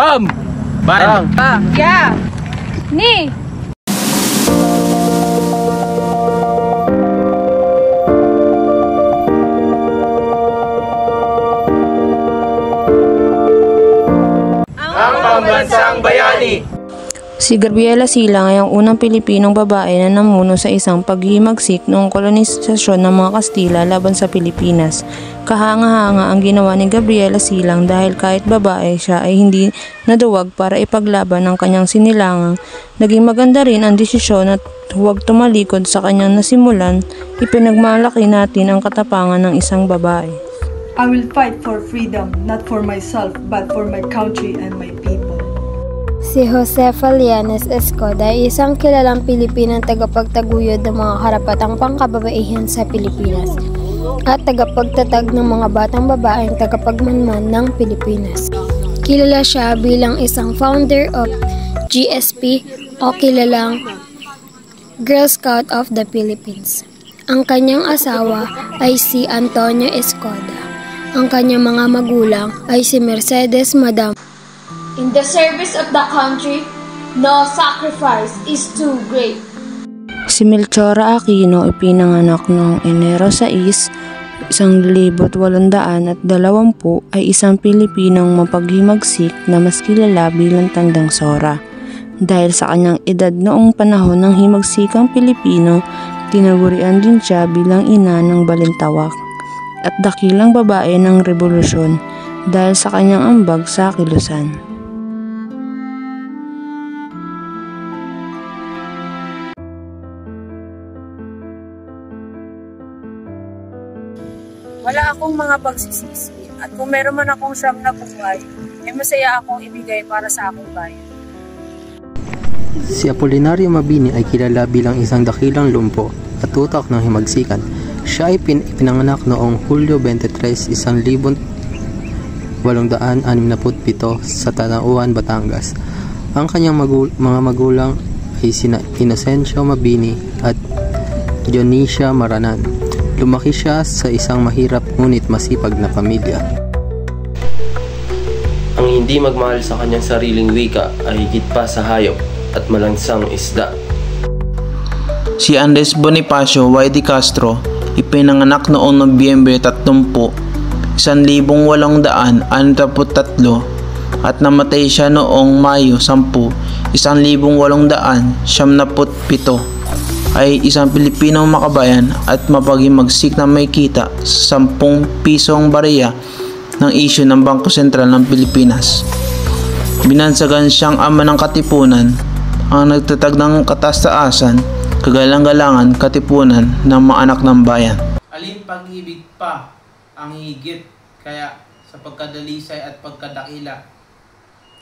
Ham! Barang! Yeah! Ni! Ang Pambansang Bayani! Si Gabriela Silang ay ang unang Pilipinong babae na namuno sa isang paghihimagsik noong kolonisasyon ng mga Kastila laban sa Pilipinas. Kahanga-hanga ang ginawa ni Gabriela Silang dahil kahit babae siya ay hindi naduwag para ipaglaban ang kanyang sinilangang. Naging maganda rin ang desisyon at huwag tumalikod sa kanyang nasimulan. Ipinagmalaki natin ang katapangan ng isang babae. I will fight for freedom, not for myself, but for my country and my people. Si Josefa Lianes Escoda ay isang kilalang Pilipinang tagapagtaguyod ng mga karapatang pangkababaihan sa Pilipinas at tagapagtatag ng mga batang babaeng tagapagmanman ng Pilipinas. Kilala siya bilang isang founder of GSP o kilalang Girl Scout of the Philippines. Ang kanyang asawa ay si Antonio Escoda. Ang kanyang mga magulang ay si Mercedes Madam. In the service of the country, no sacrifice is too great. Si Melchora Aquino ipinanganak noong Enero 6, 1820 ay isang Pilipinong mapaghimagsik na mas kilala bilang Tandang Sora. Dahil sa kanyang edad noong panahon ng himagsikang Pilipino, tinagurian din siya bilang ina ng Balintawak at dakilang babae ng rebolusyon dahil sa kanyang ambag sa kilusan. Wala akong mga pagsisisi at kung meron man akong siyam na buhay, ay masaya akong ibigay para sa akong bayan. Si Apolinario Mabini ay kilala bilang isang dakilang lumpo at tutak ng himagsikan. Siya ay pinanganak noong Hulyo 23, 1867 sa Tanauan, Batangas. Ang kanyang mga magulang ay sina Inocencio Mabini at Dionisia Maranan. Lumaki siya sa isang mahirap ngunit masipag na pamilya. Ang hindi magmahal sa kanyang sariling wika ay higit pa sa hayop at malansang isda. Si Andres Bonifacio Y. de Castro ipinanganak noong Nobyembre 30, 1863 at namatay siya noong Mayo 10, 1877. Ay isang Pilipinong makabayan at mapaghimagsik na may kita sa 10 pisong barya ng isyu ng Bangko Sentral ng Pilipinas. Binansagan siyang ama ng katipunan, ang nagtatag ng katastaasan, kagalang-galangan, katipunan ng mga anak ng bayan. Alin pag-ibig pa ang higit kaya sa pagkadalisay at pagkadakila,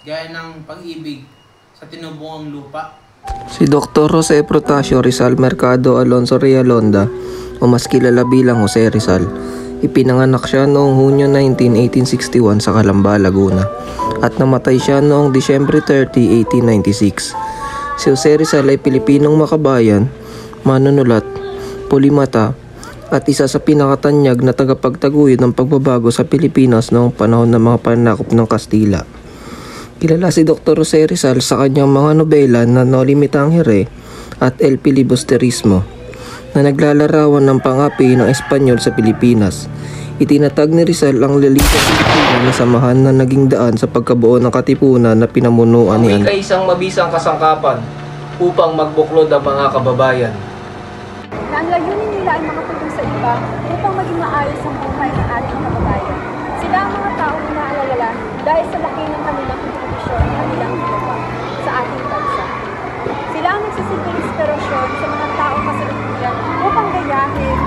gaya ng pag-ibig sa tinubungang lupa? Si Dr. Jose Protasio Rizal Mercado Alonso Realonda o mas kilala bilang Jose Rizal. Ipinanganak siya noong Hunyo 19, 1861 sa Calamba, Laguna at namatay siya noong Disyembre 30, 1896. Si Jose Rizal ay Pilipinong makabayan, manunulat, pulimata at isa sa pinakatanyag na tagapagtaguyod ng pagbabago sa Pilipinas noong panahon ng mga panakop ng Kastila. Kilala si Dr. Jose Rizal sa kanyang mga nobela na No Limitang Here at El Filibusterismo na naglalarawan ng pangapi ng Espanyol sa Pilipinas. Itinatag ni Rizal ang Lalitang Pilipina na samahan na naging daan sa pagkabuo ng katipunan na pinamunuan niya. Ang ay isang mabisang kasangkapan upang magbuklod ang mga kababayan. Na ang layunin nila ay makatulong sa iba upang maging maayos ang buhay ng ating kababayan. Sila ang mga taong inaalala dahil sa laki ng kanilang kanilang ginawa sa ating bansa. Sila ang nagsisilbing inspirasyon sa mga taong kasalukuyan upang gayahin